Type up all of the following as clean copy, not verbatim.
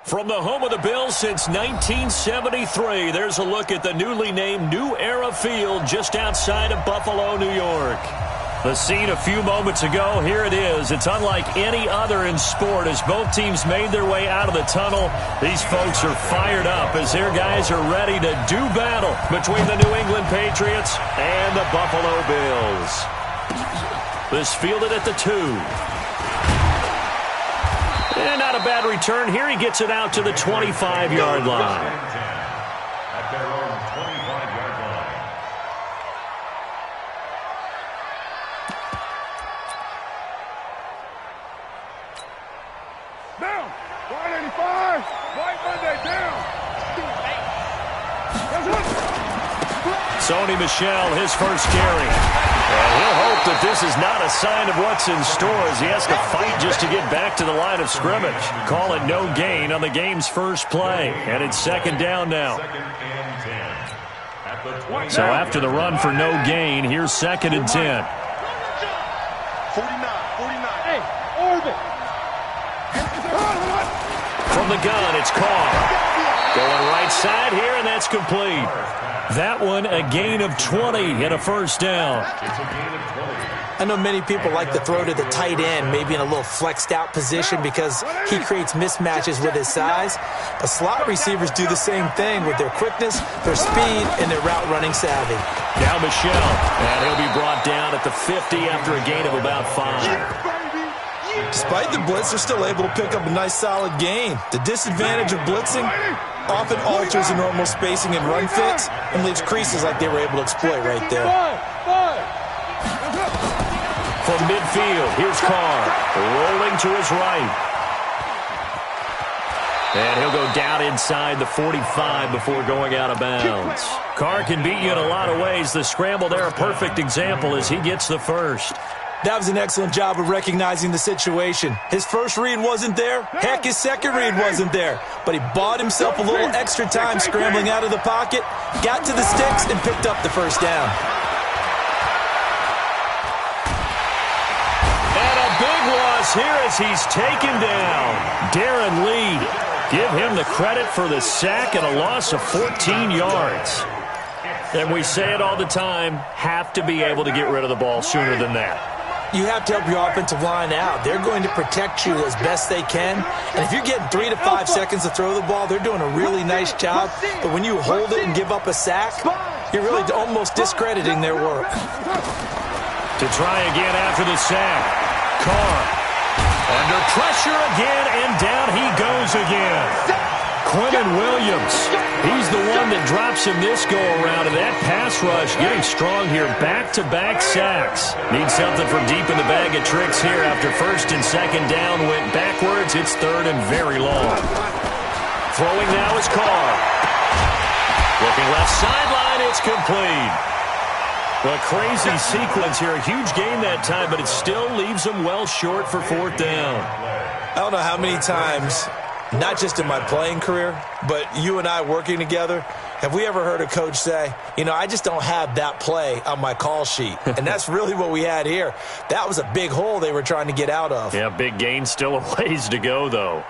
From the home of the Bills since 1973, there's a look at the newly named New Era Field just outside of Buffalo, New York. The scene a few moments ago, here it is. It's unlike any other in sport as both teams made their way out of the tunnel. These folks are fired up as their guys are ready to do battle between the New England Patriots and the Buffalo Bills. This fielded at the 2. And not a bad return here. He gets it out to the 25-yard line. At their own 25-yard line. Down. 185. White Monday down. Sony Michel, his first carry. And he'll hope that this is not a sign of what's in store as he has to fight just to get back to the line of scrimmage. Call it no gain on the game's first play. And it's second down now. So after the run for no gain, here's second and 10. 49. Hey, Orbit. From the gun, it's Carr. Going right side here, and that's complete. That one, a gain of 20 and a first down. I know many people like to throw to the tight end, maybe in a little flexed out position because he creates mismatches with his size. But slot receivers do the same thing with their quickness, their speed, and their route running savvy. Now Michel, and he'll be brought down at the 50 after a gain of about 5. Despite the blitz, they're still able to pick up a nice solid gain. The disadvantage of blitzing often alters the normal spacing and run fits and leaves creases like they were able to exploit right there. From midfield, here's Carr, rolling to his right. And he'll go down inside the 45 before going out of bounds. Carr can beat you in a lot of ways. The scramble there, a perfect example as he gets the first. That was an excellent job of recognizing the situation. His first read wasn't there. Heck, his second read wasn't there. But he bought himself a little extra time scrambling out of the pocket, got to the sticks, and picked up the first down. And a big loss here as he's taken down. Darren Lee. Give him the credit for the sack and a loss of 14 yards. And we say it all the time, have to be able to get rid of the ball sooner than that. You have to help your offensive line out. They're going to protect you as best they can. And if you're getting 3 to 5 seconds to throw the ball, they're doing a really nice job. But when you hold it and give up a sack, you're really almost discrediting their work. To try again after the sack. Carr under pressure again, and down he goes again. Quentin Williams, he's the one that drops him this go-around, and that pass rush getting strong here. Back-to-back sacks. Need something from deep in the bag of tricks here after first and second down went backwards. It's third and very long. Throwing now is Carr. Looking left sideline, it's complete. A crazy sequence here. A huge gain that time, but it still leaves them well short for fourth down. I don't know how many times, not just in my playing career, but you and I working together, have we ever heard a coach say, you know, I just don't have that play on my call sheet. And that's really what we had here. That was a big hole they were trying to get out of. Yeah, big gain, still a ways to go, though.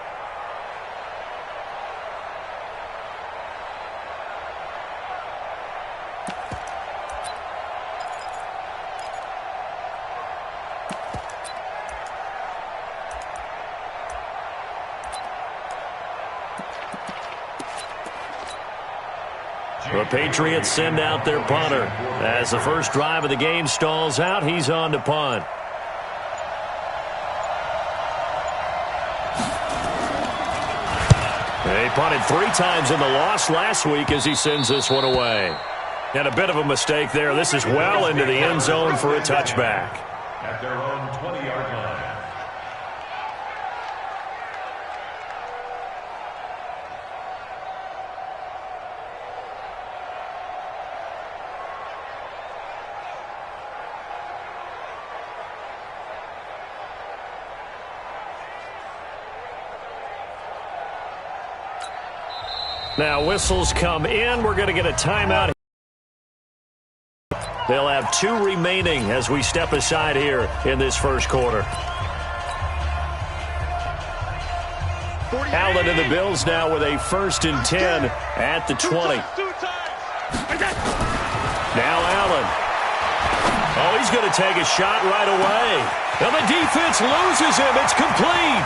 The Patriots send out their punter. As the first drive of the game stalls out, he's on to punt. They punted 3 times in the loss last week as he sends this one away. And a bit of a mistake there. This is well into the end zone for a touchback. At their own 20-yard line. Now whistles come in. We're going to get a timeout. They'll have 2 remaining as we step aside here in this first quarter. Allen and the Bills now with a 1st and 10 at the 20. Now Allen. Oh, he's going to take a shot right away. And the defense loses him. It's complete.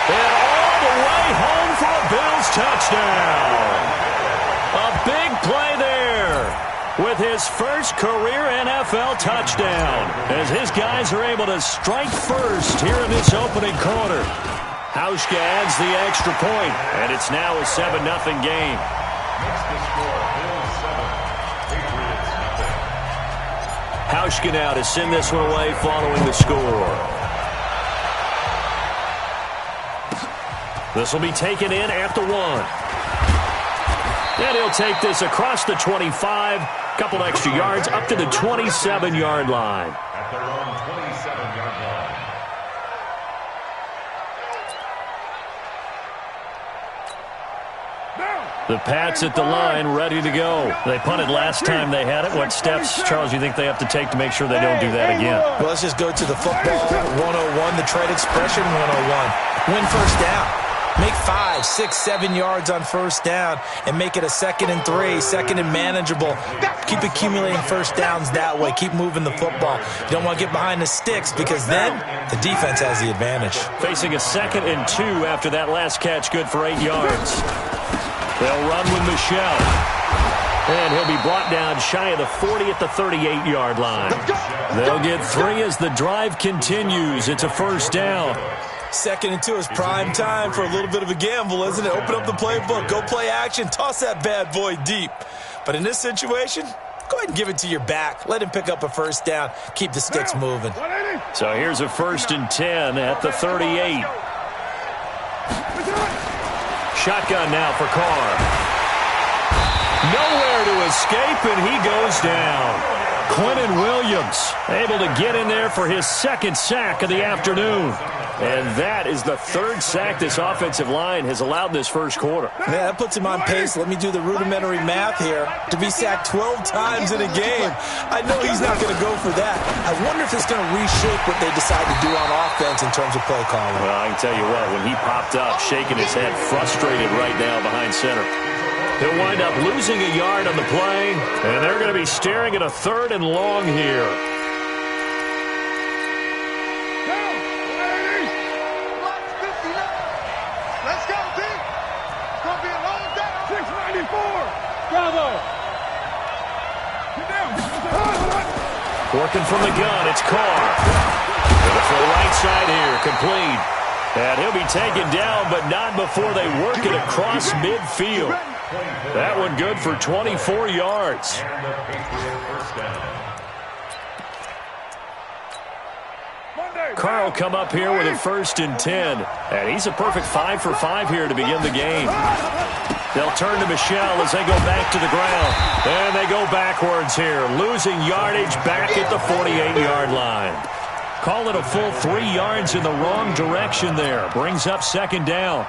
And all the way home for a Bills touchdown. A big play there with his first career NFL touchdown as his guys are able to strike first here in this opening quarter. Hauschka adds the extra point, and it's now a 7-0 game. Makes the score Bills 7, Patriots nothing. Hauschka now to send this one away following the score. This will be taken in at the 1. And he'll take this across the 25. Couple extra yards up to the 27-yard line. At their own 27-yard line. The Pats at the line, ready to go. They punted last time they had it. What steps, Charles, you think they have to take to make sure they don't do that again? Well, let's just go to the football 101, the trade expression 101. Win first down. Make 5, 6, 7 yards on first down and make it a 2nd and 3, 2nd and manageable. Keep accumulating first downs that way. Keep moving the football. You don't want to get behind the sticks because then the defense has the advantage. Facing a 2nd and 2 after that last catch, good for 8 yards. They'll run with Michel. And he'll be brought down shy of the 40 at the 38-yard line. They'll get 3 as the drive continues. It's a first down. 2nd and 2 is prime time for a little bit of a gamble, isn't it? Open up the playbook, go play action, toss that bad boy deep. But in this situation, go ahead and give it to your back. Let him pick up a first down. Keep the sticks moving. So here's a 1st and 10 at the 38. Shotgun now for Carr. Nowhere to escape, and he goes down. Quinnen Williams able to get in there for his 2nd sack of the afternoon. And that is the 3rd sack this offensive line has allowed in this first quarter. Yeah, that puts him on pace. Let me do the rudimentary math here. To be sacked 12 times in a game, I know he's not going to go for that. I wonder if it's going to reshape what they decide to do on offense in terms of play calling. Well, I can tell you what, when he popped up, shaking his head, frustrated right now behind center. He'll wind up losing a yard on the play, and they're going to be staring at a 3rd and long here. Bravo! Working from the gun, it's Carr. Going for the right side here, complete. And he'll be taken down, but not before they work it across midfield. That one good for 24 yards. And the Patriot first down. Carr will come up here with a 1st and 10. And he's a perfect 5 for 5 here to begin the game. They'll turn to Michel as they go back to the ground. And they go backwards here, losing yardage back at the 48-yard line. Call it a full 3 yards in the wrong direction there. Brings up 2nd down.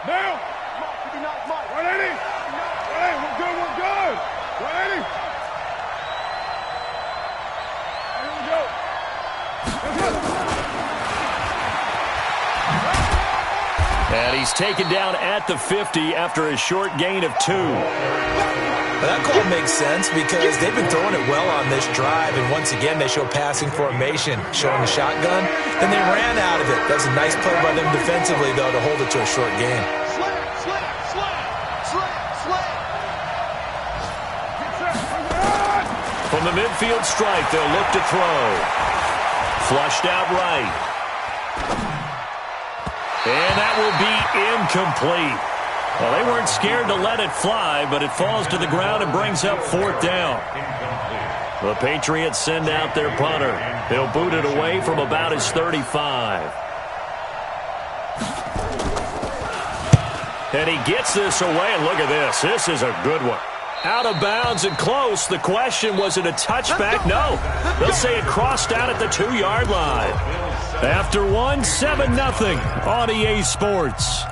Now! 180! 180, we're good, we're good! 180! Here we go! And he's taken down at the 50 after a short gain of 2. Well, that call makes sense because they've been throwing it well on this drive, and once again they show passing formation, showing the shotgun. Then they ran out of it. That's a nice play by them defensively, though, to hold it to a short gain. From the midfield stripe, they'll look to throw. Flushed out right. And that will be incomplete. Well, they weren't scared to let it fly, but it falls to the ground and brings up 4th down. The Patriots send out their punter. He'll boot it away from about his 35. And he gets this away, and look at this. This is a good one. Out of bounds and close. The question, was it a touchback? No. They'll say it crossed out at the 2-yard line. After one, 7-0 on EA Sports.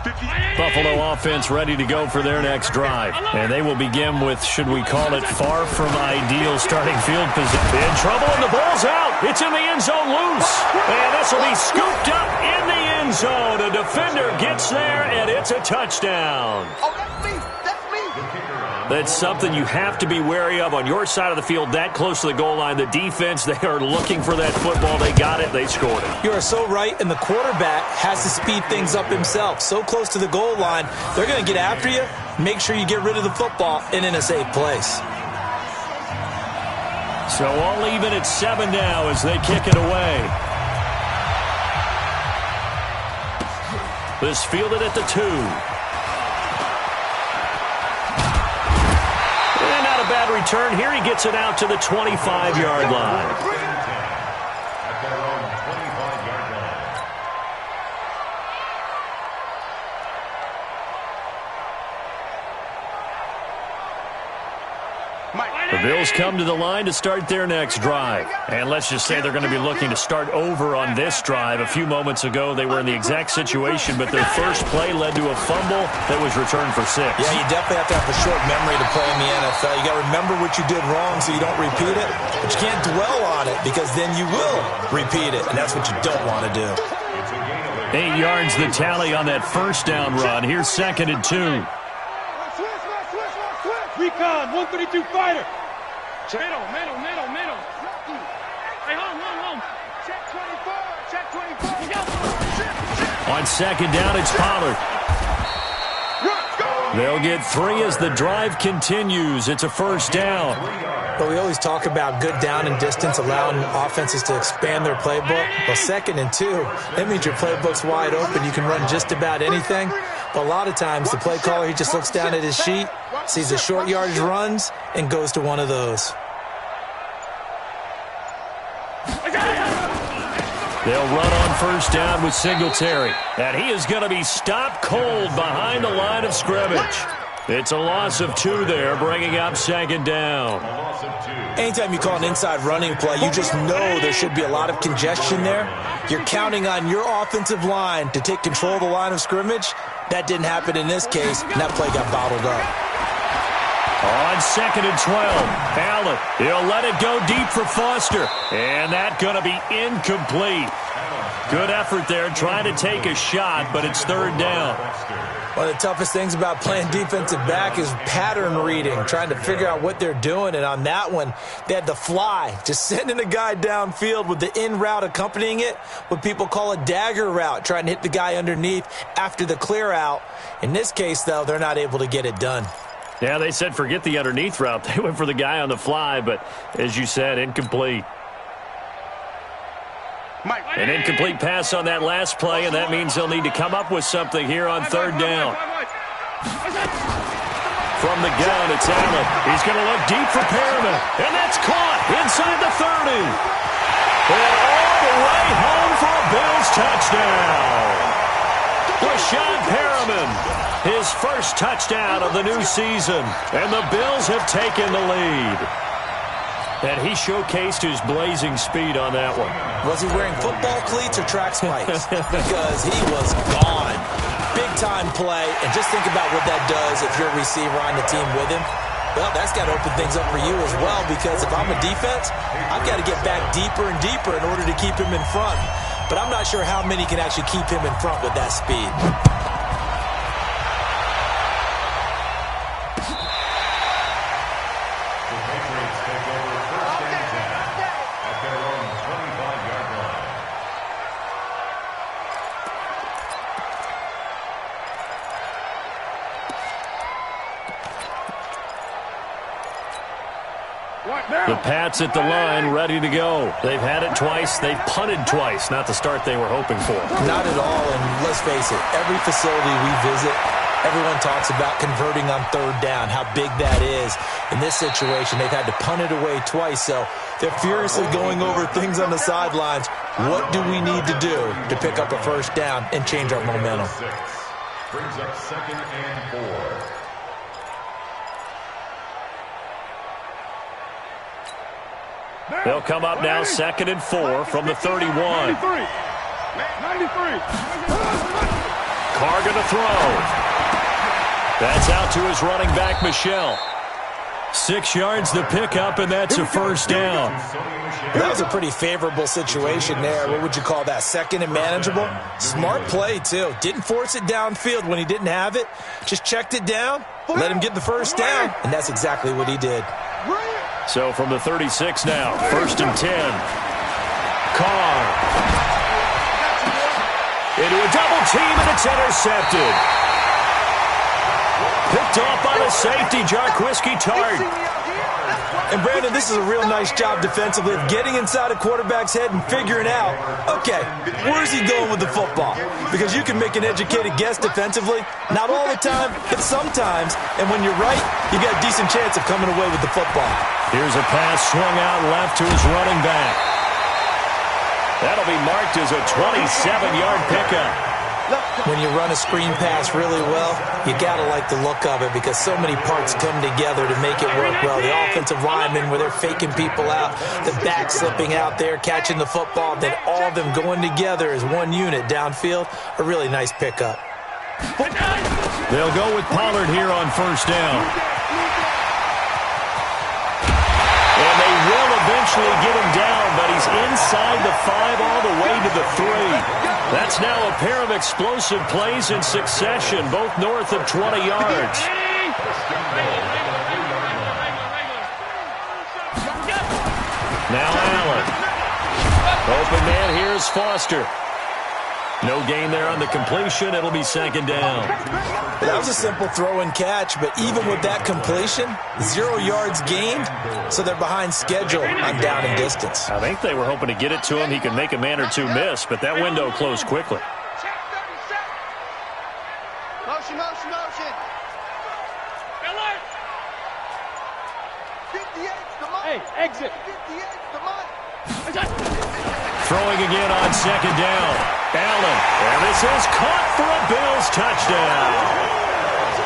58. Buffalo offense ready to go for their next drive. And they will begin with, should we call it, far from ideal starting field position. In trouble, and the ball's out. It's in the end zone loose. And this will be scooped up in the end zone. A defender gets there, and it's a touchdown. Oh, that's me. That's me. That's something you have to be wary of on your side of the field, that close to the goal line. The defense, they are looking for that football. They got it. They scored it. You are so right, and the quarterback has to speed things up himself. So close to the goal line, they're going to get after you. Make sure you get rid of the football and in a safe place. So all even at 7 now as they kick it away. This fielded at the 2. And not a bad return here. He gets it out to the 25-yard line. At their own 25-yard line. The Bills come to the line to start their next drive. And let's just say they're going to be looking to start over on this drive. A few moments ago, they were in the exact situation, but their first play led to a fumble that was returned for 6. Yeah, you definitely have to have a short memory to play in the NFL. You got to remember what you did wrong so you don't repeat it, but you can't dwell on it because then you will repeat it, and that's what you don't want to do. 8 yards the tally on that first down run. Here's 2nd and 2. Recon, 132 fighter. Middle. Hey, home. Check 24. On 2nd down, it's Pollard. They'll get 3 as the drive continues. It's a first down. But we always talk about good down and distance, allowing offenses to expand their playbook. Well, 2nd and 2, that means your playbook's wide open. You can run just about anything. But a lot of times, the play caller, he just looks down at his sheet, sees the short yardage runs, and goes to one of those. They'll run on first down with Singletary. And he is going to be stopped cold behind the line of scrimmage. It's a loss of 2 there, bringing up 2nd down. Anytime you call an inside running play, you just know there should be a lot of congestion there. You're counting on your offensive line to take control of the line of scrimmage. That didn't happen in this case, and that play got bottled up. On 2nd and 12, Allen, he'll let it go deep for Foster. And that's going to be incomplete. Good effort there, trying to take a shot, but it's 3rd down. One of the toughest things about playing defensive back is pattern reading, trying to figure out what they're doing. And on that one, they had the fly, just sending a guy downfield with the in route accompanying it, what people call a dagger route, trying to hit the guy underneath after the clear out. In this case, though, they're not able to get it done. Yeah, they said forget the underneath route. They went for the guy on the fly, but as you said, incomplete. An incomplete pass on that last play, and that means they'll need to come up with something here on 3rd down. From the gun, it's Allen. He's going to look deep for Perriman, and that's caught inside the 30. And all the way home for a Bills touchdown. Rashad Perriman, his first touchdown of the new season, and the Bills have taken the lead. And he showcased his blazing speed on that one. Was he wearing football cleats or track spikes? Because he was gone. Big-time play, and just think about what that does if you're a receiver on the team with him. Well, that's got to open things up for you as well, because if I'm a defense, I've got to get back deeper and deeper in order to keep him in front. But I'm not sure how many can actually keep him in front with that speed. The Pats at the line, ready to go. They've had it twice. They've punted twice. Not the start they were hoping for. Not at all, and let's face it, every facility we visit, everyone talks about converting on 3rd down, how big that is. In this situation, they've had to punt it away twice, so they're furiously going over things on the sidelines. What do we need to do to pick up a first down and change our momentum? Brings up 2nd and 4. They'll come up now 2nd and 4 from the 31. 93. Carr going to throw. That's out to his running back, Michel. 6 yards the pickup, and that's a first down. That was a pretty favorable situation there. What would you call that? Second and manageable? Smart play, too. Didn't force it downfield when he didn't have it. Just checked it down, let him get the first down, and that's exactly what he did. So from the 36 now, 1st and 10. Carr. Into a double team, and it's intercepted. Picked off by the safety, Jarquiski Tart. And, Brandon, this is a real nice job defensively of getting inside a quarterback's head and figuring out, okay, where's he going with the football? Because you can make an educated guess defensively. Not all the time, but sometimes. And when you're right, you got a decent chance of coming away with the football. Here's a pass swung out left to his running back. That'll be marked as a 27-yard pickup. When you run a screen pass really well, you got to like the look of it because so many parts come together to make it work well. The offensive linemen, where they're faking people out, the back slipping out there, catching the football, then all of them going together as one unit downfield, a really nice pickup. They'll go with Pollard here on 1st down. And they will eventually get him down, but he's inside the 5 all the way to the 3. That's now a pair of explosive plays in succession, both north of 20 yards. Now Allen. Open man, here's Foster. No gain there on the completion. It'll be 2nd down. That was a simple throw and catch, but even with that completion, 0 yards gained, so they're behind schedule on down and distance. I think they were hoping to get it to him. He could make a man or two miss, but that window closed quickly. Motion, motion, motion. Hey, exit. Throwing again on 2nd down. Allen. And this is caught for a Bills touchdown.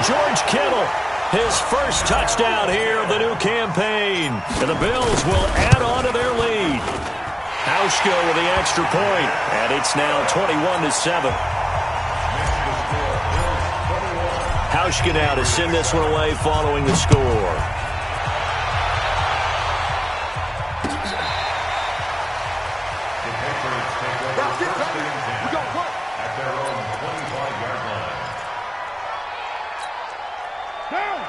George Kittle, his first touchdown here of the new campaign. And the Bills will add on to their lead. Hauschka with the extra point, and it's now 21-7. Hauschka now to send this one away following the score.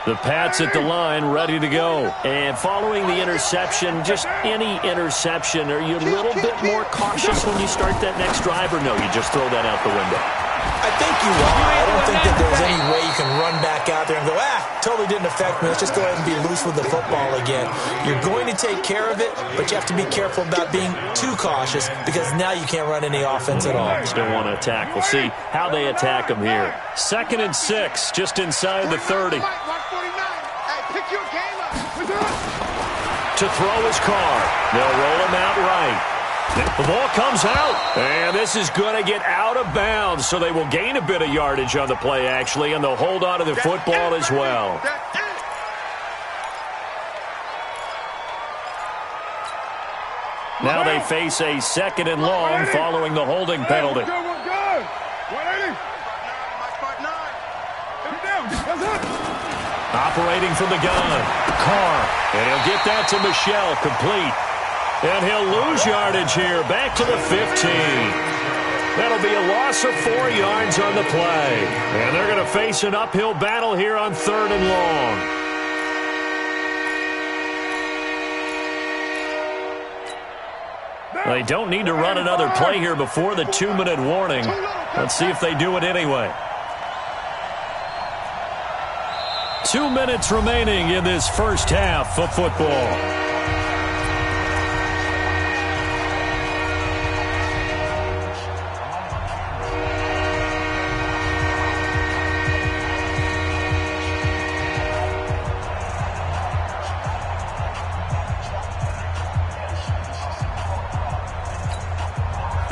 The Pats at the line, ready to go. And following the interception, just any interception, are you a little bit more cautious when you start that next drive, or no, you just throw that out the window? I think you are. I don't think that there's any way you can run back out there and go, totally didn't affect me. Let's just go ahead and be loose with the football again. You're going to take care of it, but you have to be careful about being too cautious because now you can't run any offense at all. Still want to attack. We'll see how they attack them here. 2nd and 6, just inside the 30. To throw his Carr. They'll roll him out right. The ball comes out, and this is going to get out of bounds, so they will gain a bit of yardage on the play, actually, and they'll hold on to the football as well. Now they face a 2nd and long following the holding penalty. Operating from the gun, Carr, and he'll get that to Michel, complete. And he'll lose yardage here, back to the 15. That'll be a loss of 4 yards on the play. And they're going to face an uphill battle here on 3rd and long. They don't need to run another play here before the 2-minute warning. Let's see if they do it anyway. 2 minutes remaining in this first half of football.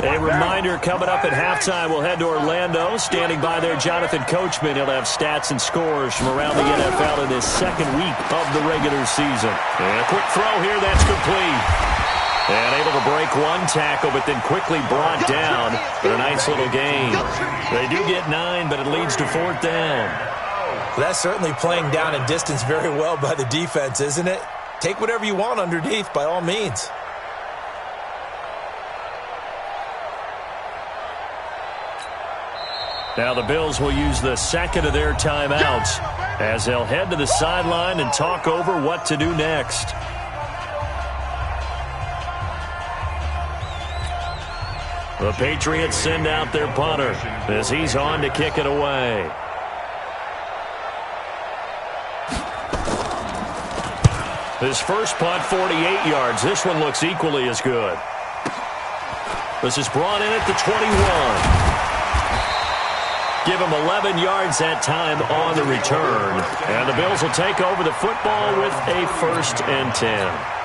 A reminder, coming up at halftime, we'll head to Orlando. Standing by there, Jonathan Coachman. He'll have stats and scores from around the NFL in this 2nd week of the regular season. And a quick throw here, that's complete. And able to break one tackle, but then quickly brought down. But a nice little gain. They do get 9, but it leads to 4th down. Well, that's certainly playing down and distance very well by the defense, isn't it? Take whatever you want underneath, by all means. Now the Bills will use the second of their timeouts as they'll head to the sideline and talk over what to do next. The Patriots send out their punter as he's on to kick it away. His first punt, 48 yards. This one looks equally as good. This is brought in at the 21. Give him 11 yards that time on the return. And the Bills will take over the football with a 1st and 10.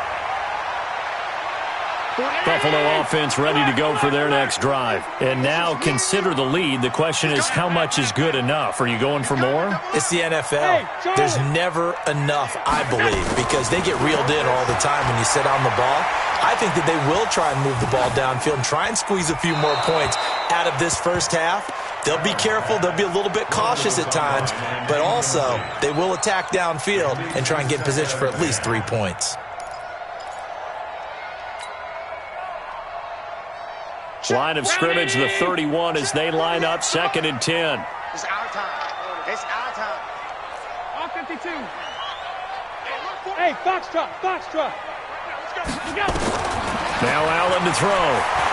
Buffalo offense ready to go for their next drive. And now consider the lead. The question is, how much is good enough? Are you going for more? It's the NFL. There's never enough, I believe, because they get reeled in all the time when you sit on the ball. I think that they will try and move the ball downfield and try and squeeze a few more points out of this first half. They'll be careful. They'll be a little bit cautious at times, but also they will attack downfield and try and get in position for at least 3 points. Line of scrimmage, the 31 as they line up 2nd and 10. It's our time. It's our time. All 52. Hey, Foxtrot, Foxtrot. Let's go. Now Allen to throw.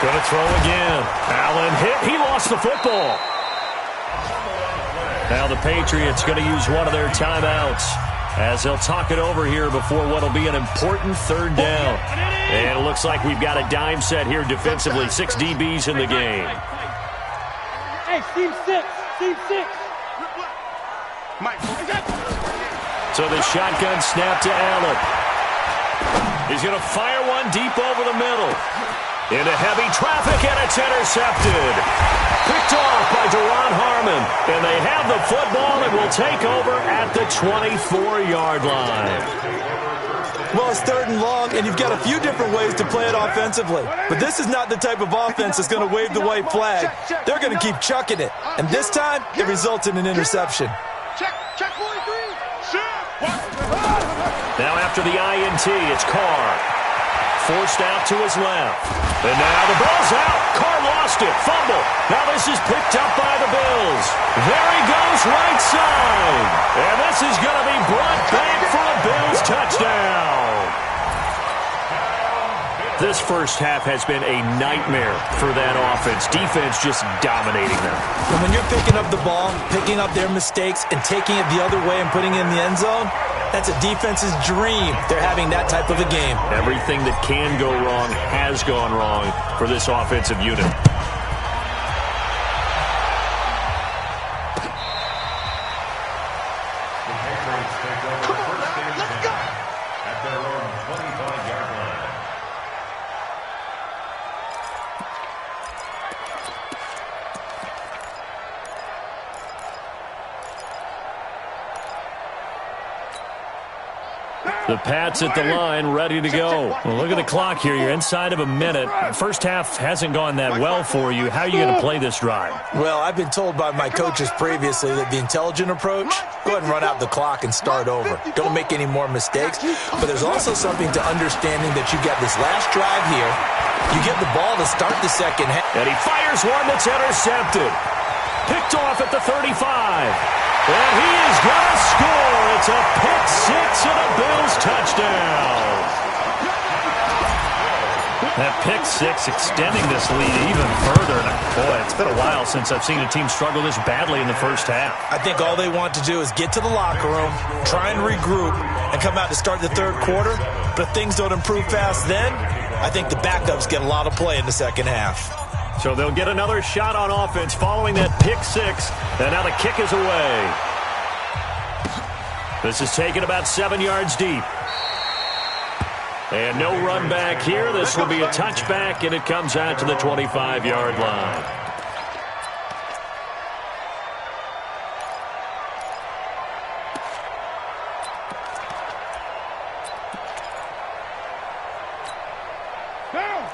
Going to throw again. Allen hit. He lost the football. Now the Patriots going to use one of their timeouts as they'll talk it over here before what will be an important 3rd down. And it looks like we've got a dime set here defensively. 6 DBs in the game. Hey, team 6. Team 6. So the shotgun snap to Allen. He's going to fire one deep over the middle. Into heavy traffic, and it's intercepted. Picked off by Duron Harmon. And they have the football and will take over at the 24-yard line. Well, it's 3rd and long, and you've got a few different ways to play it offensively. But this is not the type of offense that's going to wave the white flag. They're going to keep chucking it. And this time, it results in an interception. Check 43. Now after the INT, it's Carr. Forced out to his left. And now the ball's out. Carr lost it. Fumble. Now this is picked up by the Bills. There he goes, right side. And this is going to be brought back for a Bills touchdown. This first half has been a nightmare for that offense. Defense just dominating them. And when you're picking up the ball, picking up their mistakes, and taking it the other way and putting it in the end zone, that's a defense's dream. They're having that type of a game. Everything that can go wrong has gone wrong for this offensive unit. The Pats at the line, ready to go. Well, look at the clock here. You're inside of a minute. First half hasn't gone that well for you. How are you going to play this drive? Well, I've been told by my coaches previously that the intelligent approach, go ahead and run out the clock and start over. Don't make any more mistakes. But there's also something to understanding that you get this last drive here. You get the ball to start the second half. And he fires one that's intercepted. Picked off at the 35. And he is going to score. It's a pick six and a Bills touchdown. That pick six extending this lead even further. And boy, it's been a while since I've seen a team struggle this badly in the first half. I think all they want to do is get to the locker room, try and regroup, and come out to start the third quarter. But if things don't improve fast then, I think the backups get a lot of play in the second half. So they'll get another shot on offense following that pick six. And now the kick is away. This is taken about 7 yards deep. And no run back here. This will be a touchback, and it comes out to the 25-yard line.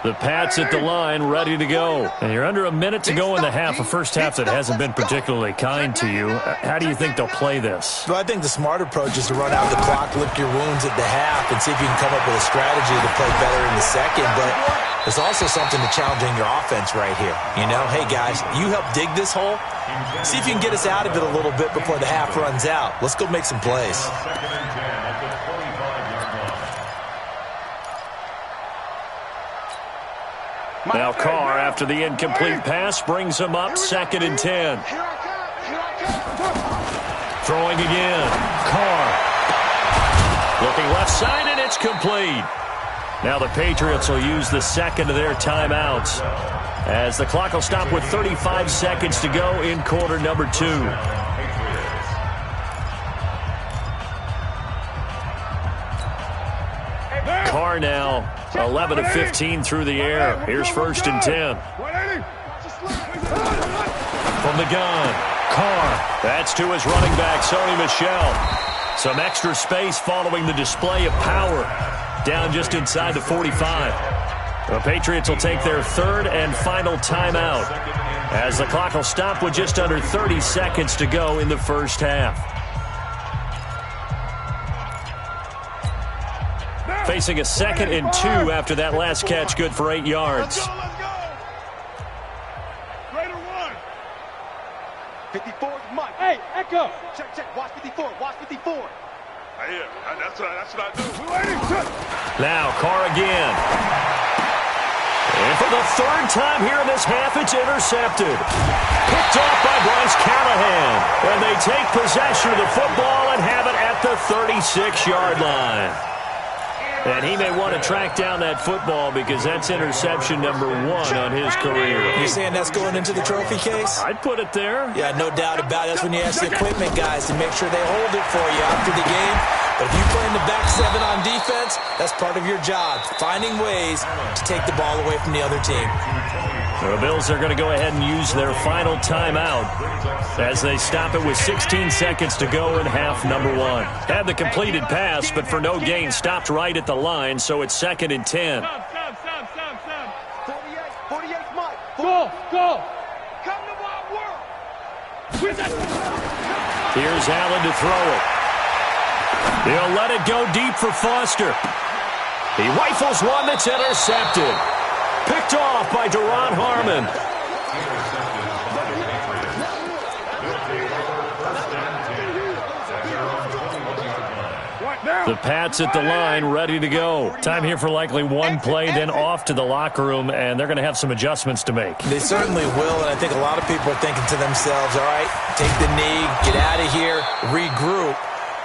The Pats at the line, ready to go. And you're under a minute to go in the half, a first half that hasn't been particularly kind to you. How do you think they'll play this? Well, I think the smart approach is to run out the clock, lick your wounds at the half, and see if you can come up with a strategy to play better in the second. But there's also something to challenging your offense right here. You know, hey, guys, you help dig this hole. See if you can get us out of it a little bit before the half runs out. Let's go make some plays. Now Carr, after the incomplete pass, brings him up 2nd and 10. Throwing again. Carr. Looking left side, and it's complete. Now the Patriots will use the second of their timeouts as the clock will stop with 35 seconds to go in quarter number 2. Carr now 11 of 15 through the air. Here's 1st and 10. From the gun, Carr. That's to his running back, Sony Michel. Some extra space following the display of power. Down just inside the 45. The Patriots will take their 3rd and final timeout as the clock will stop with just under 30 seconds to go in the first half. Facing a 2nd and 2 after that last catch, good for 8 yards. Let's go. Raider 1. 54 is Mike. Hey, Echo. Check. Watch 54. Watch 54. Yeah, that's what I do. We're waiting. Now Carr again. And for the 3rd time here in this half, it's intercepted. Picked off by Bryce Callahan. And they take possession of the football and have it at the 36-yard line. And he may want to track down that football because that's interception number 1 on his career. You're saying that's going into the trophy case? I'd put it there. Yeah, no doubt about it. That's when you ask the equipment guys to make sure they hold it for you after the game. But if you play in the back 7 on defense, that's part of your job, finding ways to take the ball away from the other team. The Bills are going to go ahead and use their final timeout as they stop it with 16 seconds to go in half number 1. Had the completed pass, but for no gain, stopped right at the line, so it's 2nd and 10. Stop. 48, Mike. Go. Come to my work. Here's Allen to throw it. He'll let it go deep for Foster. He rifles one that's intercepted. Picked off by Duron Harmon. The Pats at the line, ready to go. Time here for likely one play, then off to the locker room, and they're going to have some adjustments to make. They certainly will, and I think a lot of people are thinking to themselves, all right, take the knee, get out of here, regroup.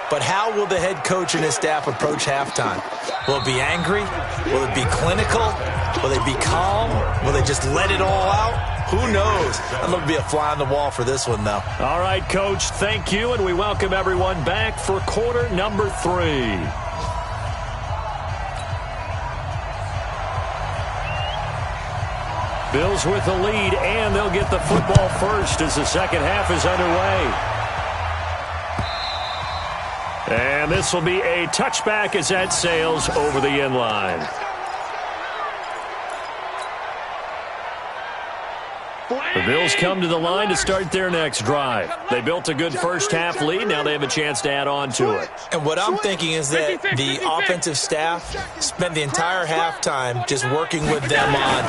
But how will the head coach and his staff approach halftime? Will it be angry? Will it be clinical? Will they be calm? Will they just let it all out? Who knows? I'd love to be a fly on the wall for this one, though. All right, Coach, thank you, and we welcome everyone back for quarter number 3. Bills with the lead, and they'll get the football first as the second half is underway. And this will be a touchback as that sails over the end line. The Bills come to the line to start their next drive. They built a good first half lead. Now they have a chance to add on to it. And what I'm thinking is that the offensive staff spent the entire halftime just working with them on,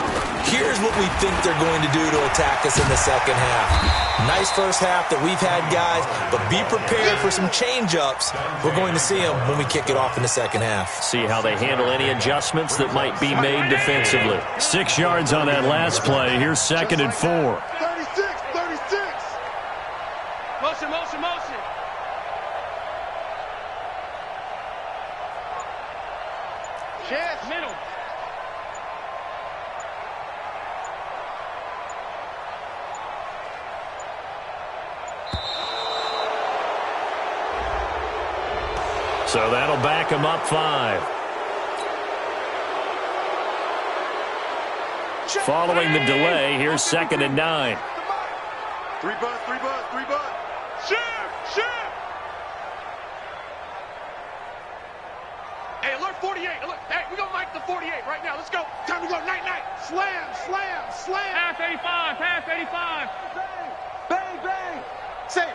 here's what we think they're going to do to attack us in the second half. Nice first half that we've had, guys, but be prepared for some change-ups. We're going to see them when we kick it off in the second half. See how they handle any adjustments that might be made defensively. 6 yards on that last play. Here's 2nd and 4. 36. Motion. Chance. Middle. So that'll back them up 5. Following the delay, here's 2nd and 9. 3 bud. Shift. Hey, alert 48. Look, hey, we're going to Mike the 48 right now. Let's go. Time to go. Night. Slam. Pass 85. Bang. Save.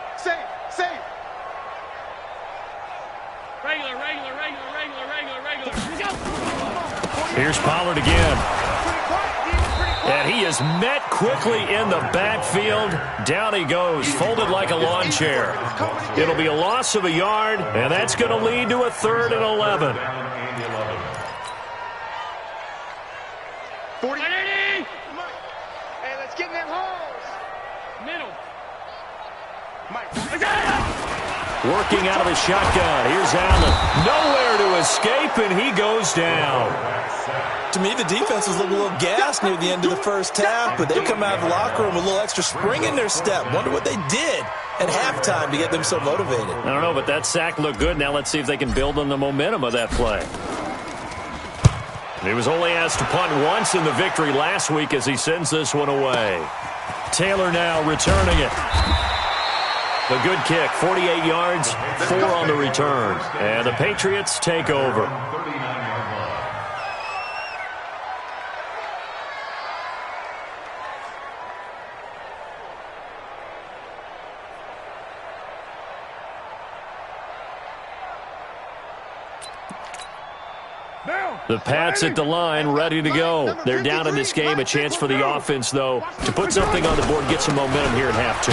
Regular. Let's go. Here's Pollard again. And he is met quickly in the backfield. Down he goes, folded like a lawn chair. It'll be a loss of a yard, and that's going to lead to a 3rd and 11. 40. Hey, let's get in them holes. Middle. Working out of the shotgun. Here's Allen. Nowhere to escape, and he goes down. To me, the defense was looking a little gassed near the end of the first half, but they come out of the locker room with a little extra spring in their step. Wonder what they did at halftime to get them so motivated. I don't know, but that sack looked good. Now let's see if they can build on the momentum of that play. He was only asked to punt once in the victory last week as he sends this one away. Taylor now returning it. A good kick, 48 yards, 4 on the return. And the Patriots take over. The Pats at the line, ready to go. They're down in this game. A chance for the offense, though, to put something on the board, get some momentum here in half 2.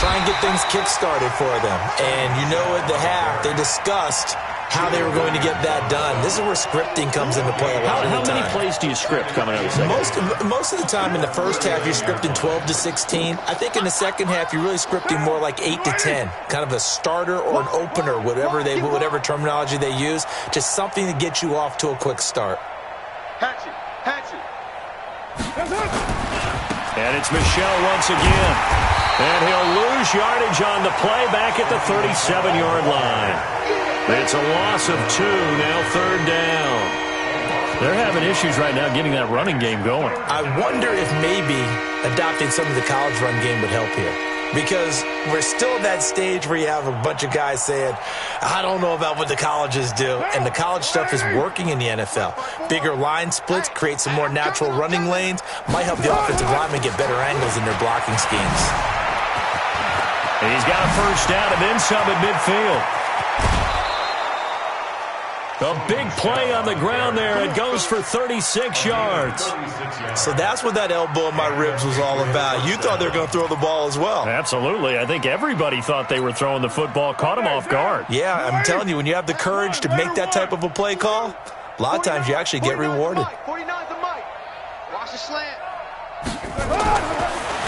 Try and get things kick-started for them. And you know at the half, they discussed how they were going to get that done. This is where scripting comes into play a lot of the time. How many plays do you script coming out of the second? Most of the time in the first half, you're scripting 12 to 16. I think in the second half, you're really scripting more like 8 to 10. Kind of a starter or an opener, whatever terminology they use. Just something to get you off to a quick start. Hatchet. And it's Michel once again. And he'll lose yardage on the play back at the 37-yard line. It's a loss of 2, now 3rd down. They're having issues right now getting that running game going. I wonder if maybe adopting some of the college run game would help here. Because we're still at that stage where you have a bunch of guys saying, I don't know about what the colleges do. And the college stuff is working in the NFL. Bigger line splits, create some more natural running lanes, might help the offensive linemen get better angles in their blocking schemes. And he's got a first down and then some at midfield. A big play on the ground there. It goes for 36 yards. So that's what that elbow in my ribs was all about. You thought they were going to throw the ball as well. Absolutely. I think everybody thought they were throwing the football. Caught him off guard. Yeah, I'm telling you, when you have the courage to make that type of a play call, a lot of times you actually get rewarded. 49's the Mike. Watch the slant.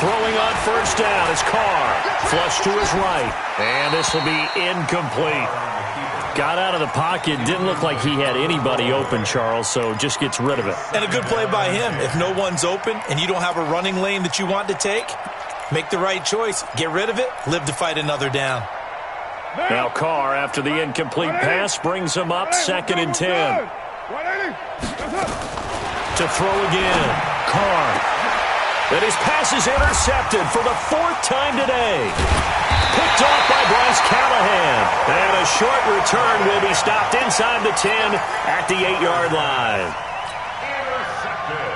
Throwing on first down is Carr. Flush to his right. And this will be incomplete. Got out of the pocket. Didn't look like he had anybody open, Charles, so just gets rid of it. And a good play by him. If no one's open and you don't have a running lane that you want to take, make the right choice. Get rid of it. Live to fight another down. Now Carr, after the incomplete pass, brings him up 2nd and 10. To throw again. Carr. And his pass is intercepted for the 4th time today. Picked off by Bryce Callahan. And a short return will be stopped inside the 10 at the 8-yard line.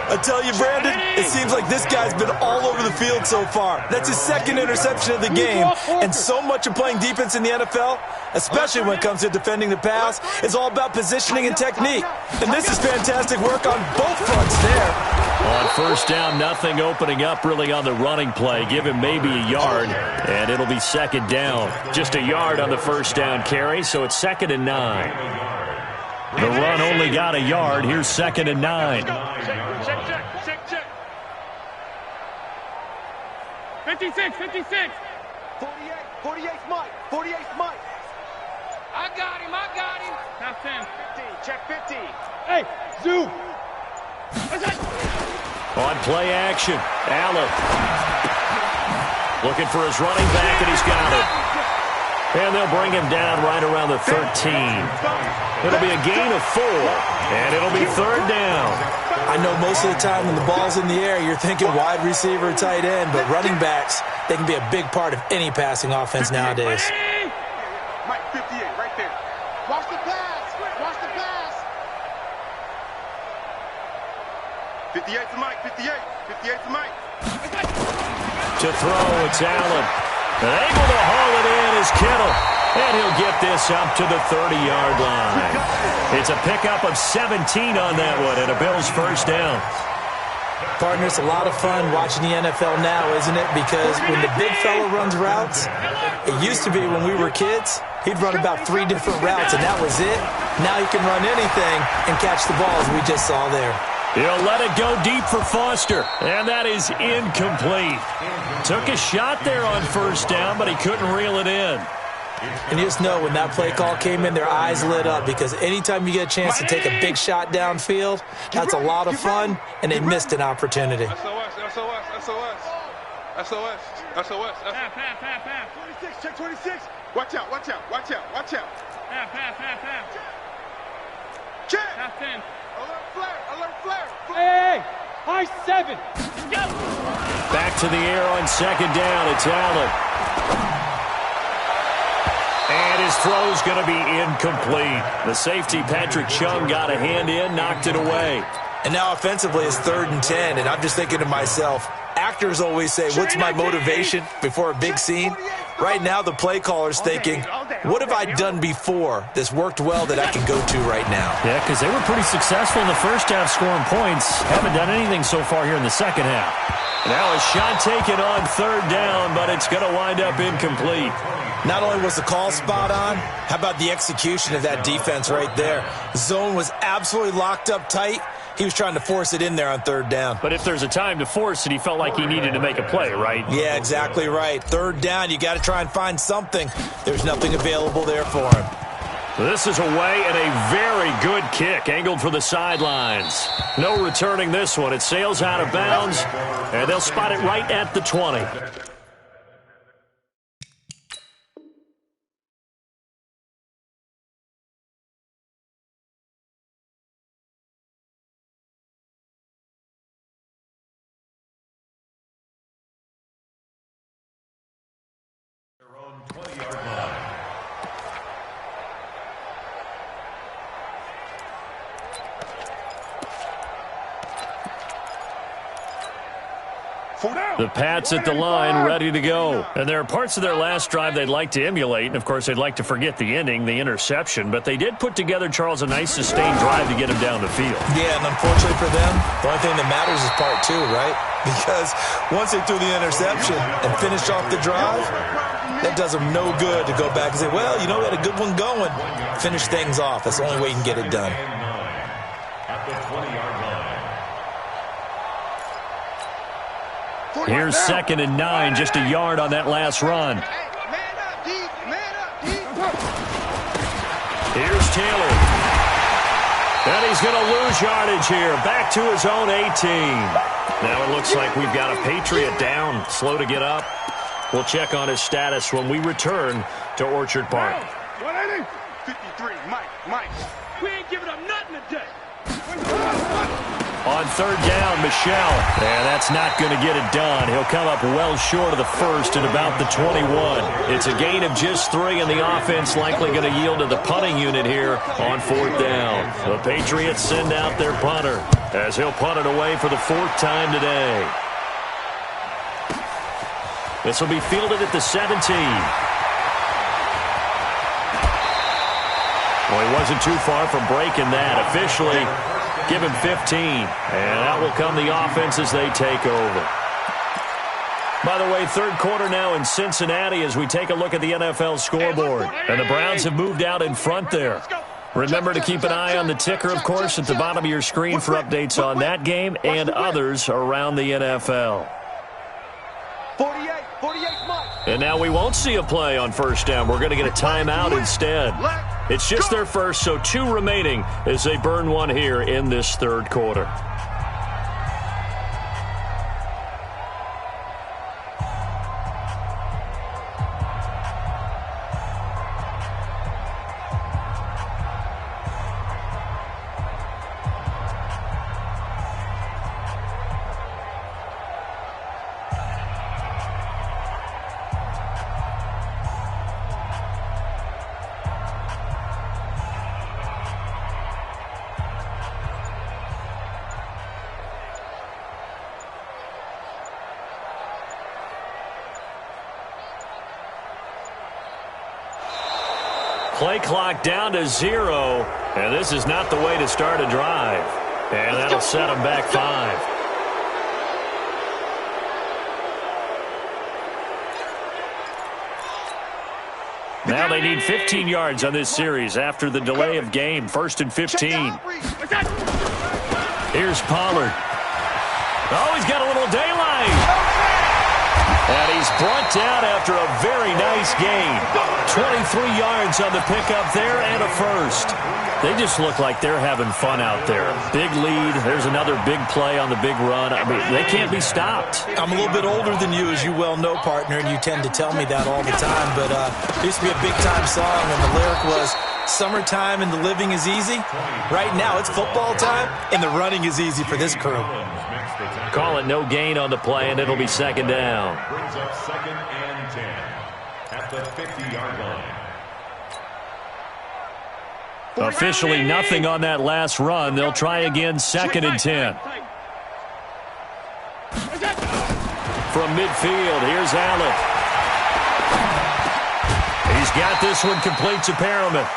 I tell you, Brandon, it seems like this guy's been all over the field so far. That's his 2nd interception of the game. And so much of playing defense in the NFL, especially when it comes to defending the pass, is all about positioning and technique. And this is fantastic work on both fronts there. On first down, nothing opening up really on the running play. Give him maybe a yard, and it'll be 2nd down. Just a yard on the first down carry, so it's 2nd and 9. The run only got a yard. Here's 2nd and 9. Check. 56. 48's Mike. 48's Mike. I got him. Half 10. 50. Check 50. Hey, Zoo. On play action, Allen. Looking for his running back, and he's got it. And they'll bring him down right around the 13. It'll be a gain of 4, and it'll be 3rd down. I know most of the time when the ball's in the air, you're thinking wide receiver, tight end, but running backs, they can be a big part of any passing offense nowadays. Mike, 58, right there. Watch the pass. 58 to Mike, 58. 58 to Mike. To throw, it's Allen. And able to haul it in is Kittle. And he'll get this up to the 30-yard line. It's a pickup of 17 on that one and a Bills first down. Partner, it's a lot of fun watching the NFL now, isn't it? Because when the big fella runs routes, it used to be when we were kids, he'd run about 3 different routes, and that was it. Now he can run anything and catch the ball, as we just saw there. He'll let it go deep for Foster, and that is incomplete. Took a shot there on first down, but he couldn't reel it in. And you just know when that play call came in, their eyes lit up because anytime you get a chance to take a big shot downfield, that's a lot of fun, and they missed an opportunity. SOS. 26, check 26. Watch out. Pass. Check. Pass 10. Alert flare. Hey, high 7. Go. Back to the air on second down. It's Allen. And his throw's going to be incomplete. The safety, Patrick Chung, got a hand in, knocked it away. And now offensively it's 3rd and 10, and I'm just thinking to myself, actors always say, what's my motivation before a big scene? Right now the play caller's thinking, what have I done before that's worked well that I can go to right now? Yeah, because they were pretty successful in the first half scoring points. Haven't done anything so far here in the second half. Now a shot taken on 3rd down, but it's going to wind up incomplete. Not only was the call spot on, how about the execution of that defense right there? Zone was absolutely locked up tight. He was trying to force it in there on 3rd down. But if there's a time to force it, he felt like he needed to make a play, right? Yeah, exactly right. 3rd down, you got to try and find something. There's nothing available there for him. This is away and a very good kick, angled for the sidelines. No returning this one. It sails out of bounds, and they'll spot it right at the 20. The Pats at the line, ready to go. And there are parts of their last drive they'd like to emulate. And, of course, they'd like to forget the ending, the interception. But they did put together, Charles, a nice sustained drive to get him down the field. Yeah, and unfortunately for them, the only thing that matters is part 2, right? Because once they threw the interception and finished off the drive, that does them no good to go back and say, well, you know, we had a good one going. Finish things off. That's the only way you can get it done. At the 20-yard line. Here's 2nd and 9, just a yard on that last run. Here's Taylor. And he's going to lose yardage here. Back to his own 18. Now it looks like we've got a Patriot down, slow to get up. We'll check on his status when we return to Orchard Park. 53, Mike. We ain't giving up nothing today. On 3rd down, Michel. And that's not going to get it done. He'll come up well short of the first at about the 21. It's a gain of just 3, and the offense likely going to yield to the punting unit here on 4th down. The Patriots send out their punter as he'll punt it away for the 4th time today. This will be fielded at the 17. Well, he wasn't too far from breaking that. Officially, give him 15. And out will come the offense as they take over. By the way, 3rd quarter now in Cincinnati as we take a look at the NFL scoreboard. And the Browns have moved out in front there. Remember to keep an eye on the ticker, of course, at the bottom of your screen for updates on that game and others around the NFL. 48 Mike. And now we won't see a play on 1st down. We're going to get a timeout instead. It's just their first, so 2 remaining as they burn one here in this 3rd quarter. play clock down to 0, and this is not the way to start a drive. And that'll set them back 5. Now they need 15 yards on this series after the delay of game. 1st and 15. Here's Pollard. Oh, he's got a little daylight. And he's brought down after a very nice gain. 23 yards on the pickup there and a first. They just look like they're having fun out there. Big lead. There's another big play on the big run. I mean, they can't be stopped. I'm a little bit older than you, as you well know, partner, and you tend to tell me that all the time. But there used to be a big-time song, and the lyric was, "Summertime and the living is easy." Right now, it's football time, and the running is easy for this crew. Call it no gain on the play, and it'll be 2nd down. Brings up 2nd and 10 at the 50-yard line. Officially nothing on that last run. They'll try again 2nd and 10. From midfield, here's Allen. He's got this one complete to Perriman.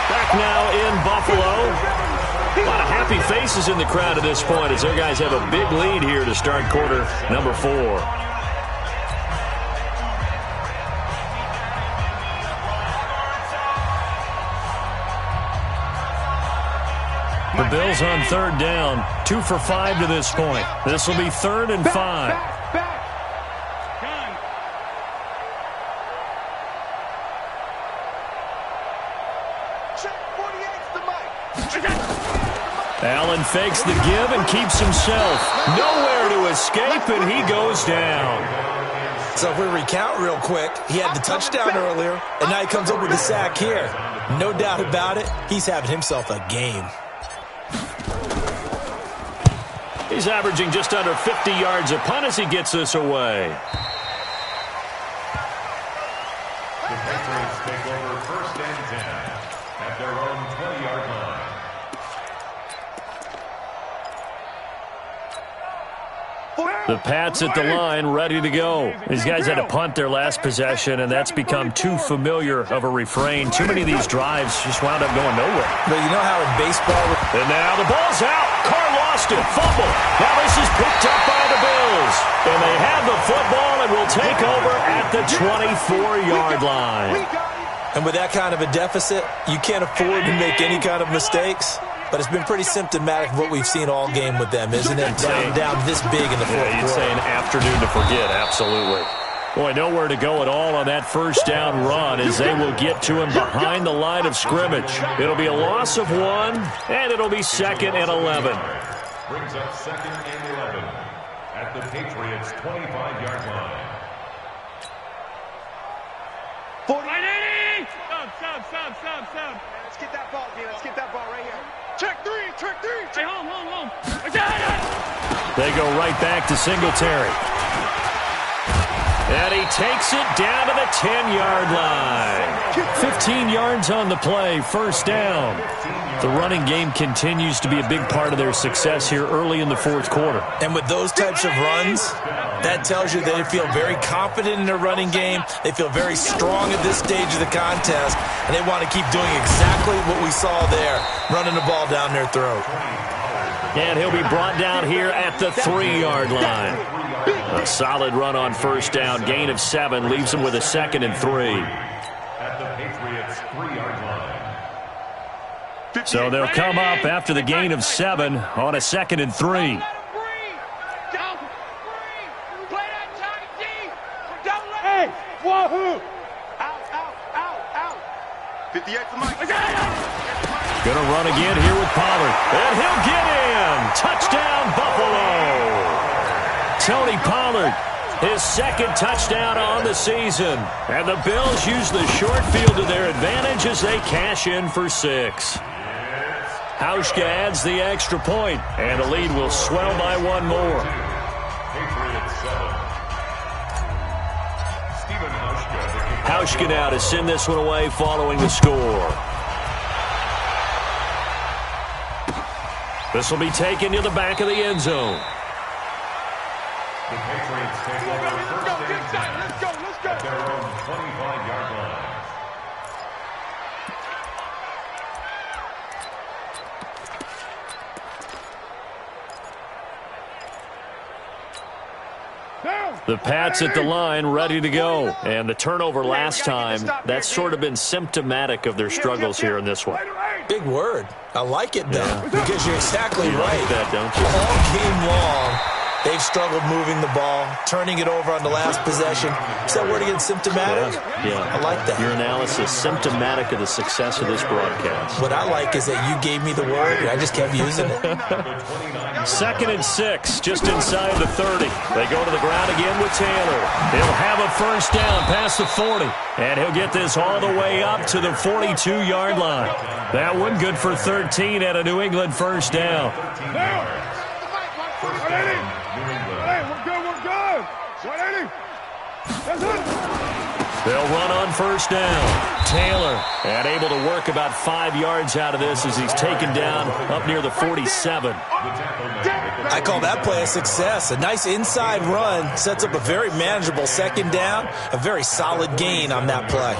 Back now in Buffalo. A lot of happy faces in the crowd at this point as their guys have a big lead here to start quarter number 4. The Bills on 3rd down, 2 for 5 to this point. This will be 3rd and 5. Allen fakes the give and keeps himself. Nowhere to escape, and he goes down. So if we recount real quick, he had the touchdown earlier, and now he comes up with the sack here. No doubt about it, he's having himself a game. He's averaging just under 50 yards a punt as he gets this away. The Patriots take over 1st and 10 at their own 20-yard line. The Pats at the line, ready to go. These guys had to punt their last possession, and that's become too familiar of a refrain. Too many of these drives just wound up going nowhere. But you know how in baseball... And now the ball's out. Carr lost it. Fumble. Now this is picked up by the Bills. And they have the football and will take over at the 24-yard line. And with that kind of a deficit, you can't afford to make any kind of mistakes. But it's been pretty symptomatic of what we've seen all game with them, isn't it? Down this big in the fourth quarter. You'd say an afternoon to forget, absolutely. Boy, nowhere to go at all on that 1st down run as they will get to him behind the line of scrimmage. It'll be a loss of 1, and it'll be 2nd and 11. Brings up 2nd and 11 at the Patriots' 25-yard line. 40. Sub. Let's get that ball, D. Let's get that ball right here. Check 3. Hey, home. They go right back to Singletary. And he takes it down to the 10-yard line. 15 yards on the play, 1st down. The running game continues to be a big part of their success here early in the 4th quarter. And with those types of runs, that tells you they feel very confident in their running game. They feel very strong at this stage of the contest, and they want to keep doing exactly what we saw there, running the ball down their throat. And he'll be brought down here at the 3-yard line. A solid run on 1st down. Gain of 7 leaves him with a 2nd and 3. At the Patriots' 3-yard line. So they'll come up after the gain of 7 on a 2nd and 3. Hey, wahoo! Out. 58 for Mike. Gonna run again here with Pollard. And he'll get in. Touchdown, Buffalo. Tony Pollard, his 2nd touchdown on the season. And the Bills use the short field to their advantage as they cash in for 6. Hauschka adds the extra point, and the lead will swell by 1 more. Patriots 7. Stephen Hauschka. Hauschka now to send this one away following the score. This will be taken to the back of the end zone. The Patriots take over 1st and 10 at their own 25-yard line. The Pats at the line, ready to go. And the turnover last time, that's sort of been symptomatic of their struggles here in this one. Big word. I like it, though, because you're exactly right. Like that, don't you? All game long, they've struggled moving the ball, turning it over on the last possession. Is that word again, symptomatic? Yeah. I like that. Your analysis, symptomatic of the success of this broadcast. What I like is that you gave me the word, and I just kept using it. 2nd and 6, just inside the 30. They go to the ground again with Taylor. He'll have a first down past the 40, and he'll get this all the way up to the 42-yard line. That one good for 13 at a New England first down. They'll run on first down. Taylor, and able to work about 5 yards out of this as he's taken down up near the 47. I call that play a success. A nice inside run sets up a very manageable 2nd down, a very solid gain on that play.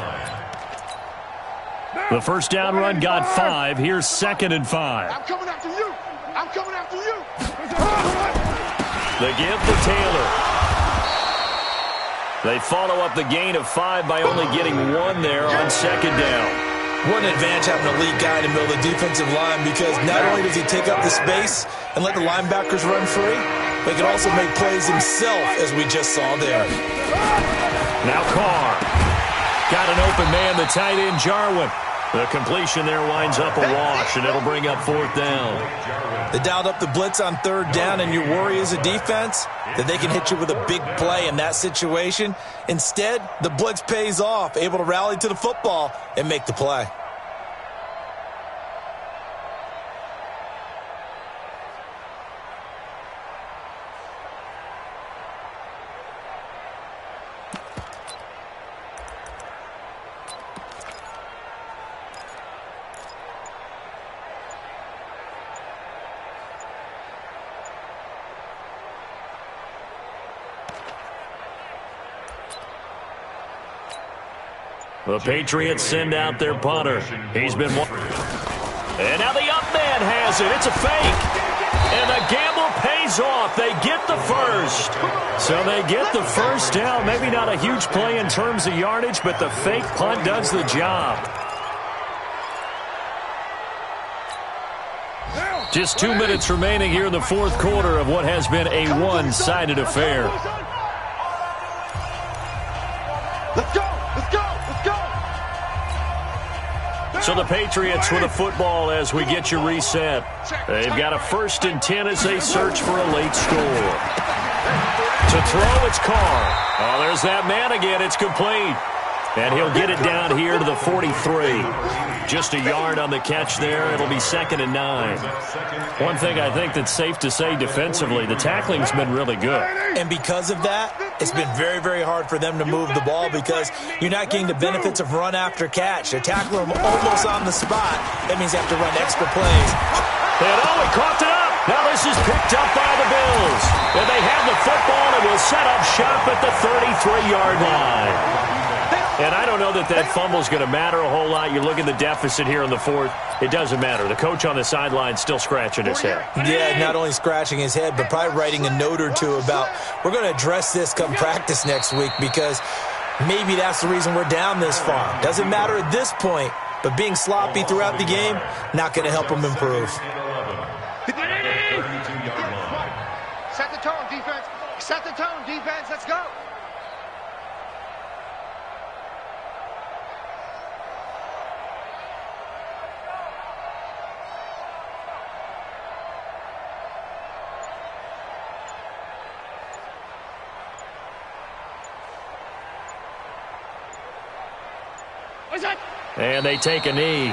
The first down run got 5. Here's 2nd and 5. I'm coming after you. I'm coming after you. The give to Taylor. They follow up the gain of 5 by only getting 1 there on 2nd down. What an advantage having an elite guy in the middle of the defensive line, because not only does he take up the space and let the linebackers run free, but he can also make plays himself, as we just saw there. Now Carr. Got an open man, the tight end, Jarwin. The completion there winds up a wash, and it'll bring up 4th down. They dialed up the blitz on 3rd down, and your worry as a defense that they can hit you with a big play in that situation. Instead, the blitz pays off, able to rally to the football and make the play. The Patriots send out their punter. He's been... And now the up man has it. It's a fake. And the gamble pays off. They get the first. So they get the first down. Maybe not a huge play in terms of yardage, but the fake punt does the job. Just 2 minutes remaining here in the 4th quarter of what has been a one-sided affair. Let's go. Let's go. Let's go. So the Patriots with a football as we get you reset. They've got a 1st and 10 as they search for a late score. To throw, it's Carr. Oh, there's that man again. It's complete. And he'll get it down here to the 43. Just a yard on the catch there. It'll be 2nd and 9. One thing I think that's safe to say defensively, the tackling's been really good. And because of that, it's been very, very hard for them to move the ball because you're not getting the benefits of run after catch. They tackle them almost on the spot. That means you have to run extra plays. And oh, he coughed it up. Now this is picked up by the Bills. And they have the football and will set up shop at the 33-yard line. And I don't know that that fumble is going to matter a whole lot. You look at the deficit here in the 4th. It doesn't matter. The coach on the sideline still scratching his head. Yeah, not only scratching his head, but probably writing a note or two about we're going to address this come practice next week because maybe that's the reason we're down this far. Doesn't matter at this point, but being sloppy throughout the game, not going to help them improve. Set the tone, defense. Set the tone, defense. Let's go. And they take a knee.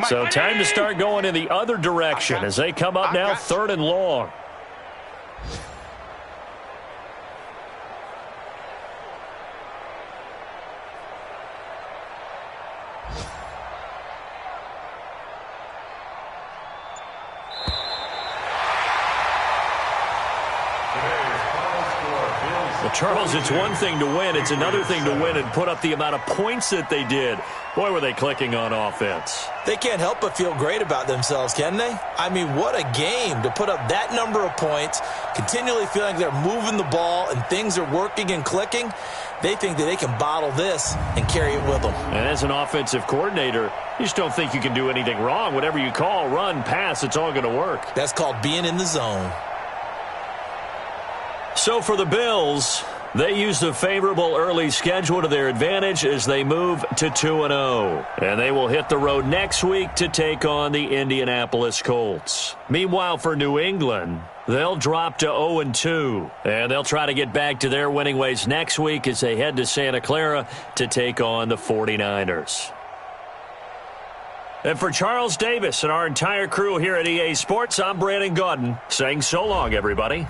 So time to start going in the other direction as they come up now 3rd and long. Well, Charles, it's one thing to win. It's another thing to win and put up the amount of points that they did. Boy, were they clicking on offense. They can't help but feel great about themselves, can they? I mean, what a game to put up that number of points, continually feeling like they're moving the ball and things are working and clicking. They think that they can bottle this and carry it with them. And as an offensive coordinator, you just don't think you can do anything wrong. Whatever you call, run, pass, it's all going to work. That's called being in the zone. So for the Bills, they used a favorable early schedule to their advantage as they move to 2-0. And they will hit the road next week to take on the Indianapolis Colts. Meanwhile, for New England, they'll drop to 0-2. And they'll try to get back to their winning ways next week as they head to Santa Clara to take on the 49ers. And for Charles Davis and our entire crew here at EA Sports, I'm Brandon Gaudin saying so long, everybody.